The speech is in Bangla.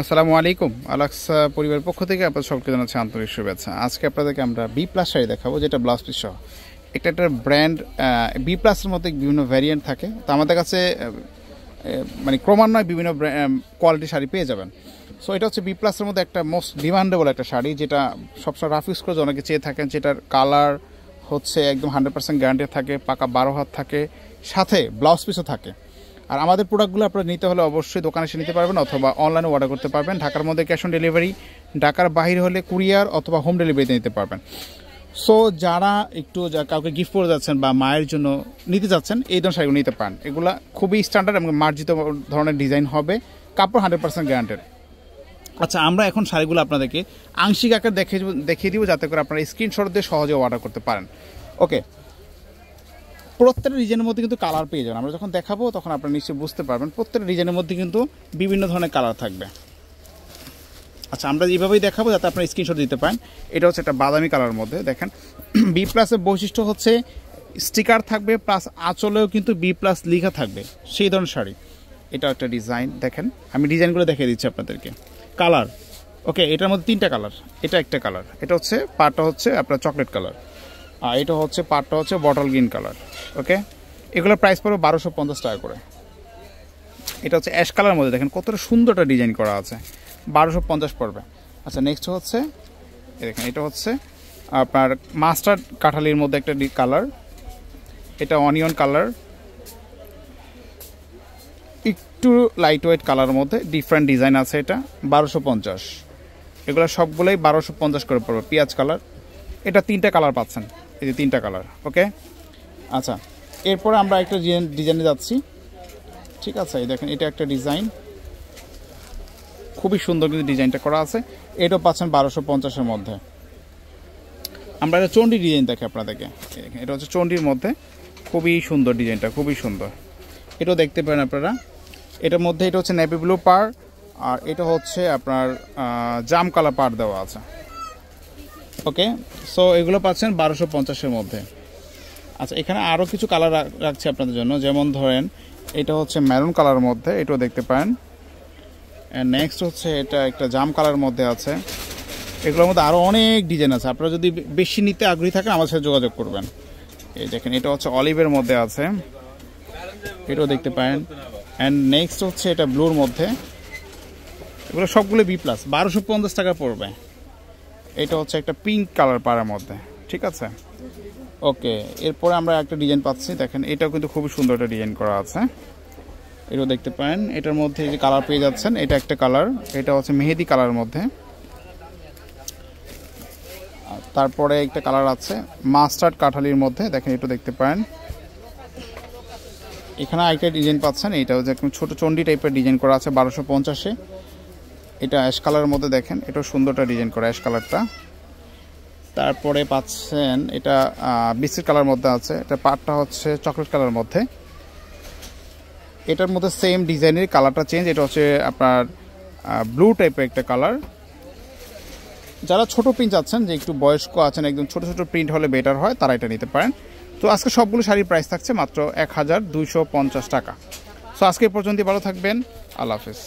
আসসালামু আলাইকুম। আলাক্সা পরিবারের পক্ষ থেকে আপনাদের সকলকে জানাচ্ছি আন্তরিক শুভেচ্ছা। আজকে আপনাদেরকে আমরা বি প্লাস শাড়ি দেখাবো, যেটা ব্লাউজ পিস সহ। একটা ব্র্যান্ড বি প্লাসের মধ্যে বিভিন্ন ভ্যারিয়েন্ট থাকে, তো আমাদের কাছে মানে ক্রমান্বয়ে বিভিন্ন কোয়ালিটি শাড়ি পেয়ে যাবেন। সো এটা হচ্ছে বি প্লাসের মধ্যে একটা মোস্ট ডিমান্ডেবল একটা শাড়ি, যেটা সবসময় রাফ ইউজ করে অনেকে চেয়ে থাকেন। যেটার কালার হচ্ছে একদম 100% গ্যারান্টেড থাকে, পাকা 12 হাত থাকে, সাথে ব্লাউজ পিসও থাকে। আর আমাদের প্রোডাক্টগুলো আপনারা নিতে হলে অবশ্যই দোকানে এসে নিতে পারবেন, অথবা অনলাইনে অর্ডার করতে পারবেন। ঢাকার মধ্যে ক্যাশ অন ডেলিভারি, ঢাকার বাইরে হলে কুরিয়ার অথবা হোম ডেলিভারিতে নিতে পারবেন। সো যারা একটু কাউকে গিফট করে যাচ্ছেন বা মায়ের জন্য নিতে যাচ্ছেন, এই ধরনের শাড়িগুলো নিতে পারেন। এগুলো খুবই স্ট্যান্ডার্ড এবং মার্জিত ধরনের ডিজাইন হবে, কাপড় 100% গ্যারান্টেড। আচ্ছা, আমরা এখন শাড়িগুলো আপনাদেরকে আংশিক আকার দেখিয়ে দিব, যাতে করে আপনারা স্ক্রিনশট দিয়ে সহজে অর্ডার করতে পারেন। ওকে, প্রত্যেকটা ডিজাইনের মধ্যে কিন্তু কালার পেয়ে যাবেন। আমরা যখন দেখাবো তখন আপনারা নিশ্চয়ই বুঝতে পারবেন প্রত্যেকটা ডিজাইনের মধ্যে কিন্তু বিভিন্ন ধরনের কালার থাকবে। আচ্ছা, আমরা এইভাবেই দেখাবো যাতে আপনারা স্ক্রিনশট দিতে পারেন। এটা হচ্ছে একটা বাদামি কালারের মধ্যে, দেখেন বি প্লাসের বৈশিষ্ট্য হচ্ছে স্টিকার থাকবে, প্লাস আঁচলেও কিন্তু বি প্লাস লেখা থাকবে, সেই ধরনের শাড়ি। এটা একটা ডিজাইন, দেখেন আমি ডিজাইনগুলো দেখিয়ে দিচ্ছি আপনাদেরকে। কালার, ওকে, এটার মধ্যে 3টা কালার। এটা একটা কালার, এটা হচ্ছে পাটটা হচ্ছে আপনার চকলেট কালার, আর এটা হচ্ছে পাটটা হচ্ছে বটল গ্রিন কালার। ওকে, এগুলোর প্রাইস পড়বে 1250 টাকা করে। এটা হচ্ছে অ্যাশ কালার মধ্যে, দেখেন কতটা সুন্দর একটা ডিজাইন করা আছে, 1250 পড়বে। আচ্ছা, নেক্সট হচ্ছে দেখেন, এটা হচ্ছে আপনার মাস্টার্ড কাঠালির মধ্যে একটা কালার, এটা অনিয়ন কালার, একটু লাইট ওয়েট কালারের মধ্যে ডিফারেন্ট ডিজাইন আছে। এটা 1250, এগুলো সবগুলোই 1250 করে পড়বে। পেঁয়াজ কালার, এটা 3টা কালার পাচ্ছেন, এই যে 3টা কালার। ওকে, আচ্ছা, এরপরে আমরা একটা ডিজাইনে যাচ্ছি। ঠিক আছে, এই দেখেন এটা একটা ডিজাইন, খুবই সুন্দর কিন্তু ডিজাইনটা করা আছে। এটাও পাচ্ছেন 1250-এর মধ্যে। আমরা একটা চণ্ডী ডিজাইন দেখি আপনাদেরকে। এটা হচ্ছে চণ্ডীর মধ্যে, খুবই সুন্দর ডিজাইনটা, খুবই সুন্দর। এটাও দেখতে পারেন আপনারা। এটার মধ্যে এটা হচ্ছে নেভি ব্লু পার, আর এটা হচ্ছে আপনার জাম কালার পার দেওয়া আছে। ওকে, সো এগুলো পাচ্ছেন 1250-এর মধ্যে। আচ্ছা, এখানে আরও কিছু কালার রাখছি আপনাদের জন্য, যেমন ধরেন এটা হচ্ছে মেরুন কালারের মধ্যে, এটাও দেখতে পারেন। অ্যান্ড নেক্সট হচ্ছে এটা একটা জাম কালারের মধ্যে আছে। এগুলোর মধ্যে আরও অনেক ডিজাইন আছে, আপনারা যদি বেশি নিতে আগ্রহী থাকেন আমার সাথে যোগাযোগ করবেন। এই দেখেন, এটা হচ্ছে অলিভের মধ্যে আছে, এটাও দেখতে পারেন। অ্যান্ড নেক্সট হচ্ছে এটা ব্লুর মধ্যে। এগুলো সবগুলো বি প্লাস, 1250 টাকা পড়বে। এটা হচ্ছে একটা পিঙ্ক কালার পাড়ার মধ্যে। ঠিক আছে, ওকে, এরপরে আমরা একটা ডিজাইন পাচ্ছি, দেখেন এটাও কিন্তু খুবই সুন্দর একটা ডিজাইন করা আছে, এটাও দেখতে পারেন। এটার মধ্যে যে কালার পেয়ে যাচ্ছেন, এটা একটা কালার, এটা হচ্ছে মেহেদি কালারের মধ্যে। তারপরে একটা কালার আছে মাস্টার্ড কাঠালির মধ্যে, দেখেন এটা দেখতে পারেন। এখানে আরেকটা ডিজাইন পাচ্ছেন, এটা হচ্ছে একদম ছোটো চণ্ডী টাইপের ডিজাইন করা আছে 1250-এ। এটা অ্যাশ কালারের মধ্যে, দেখেন এটাও সুন্দরটা ডিজাইন করা, অ্যাশ কালারটা। তারপরে পাচ্ছেন এটা বিস্কিট কালার মধ্যে আছে, এটা পাটটা হচ্ছে চকলেট কালারের মধ্যে। এটার মধ্যে সেম ডিজাইনের কালারটা চেঞ্জ, এটা হচ্ছে আপনার ব্লু টাইপের একটা কালার। যারা ছোট প্রিন্ট চাচ্ছেন, যে একটু বয়স্ক আছেন, একদম ছোট ছোট প্রিন্ট হলে বেটার হয়, তারা এটা নিতে পারেন। তো আজকে সবগুলো শাড়ির প্রাইস থাকছে মাত্র 1250 টাকা। সো আজকে পর্যন্ত ভালো থাকবেন, আল্লাহ হাফেজ।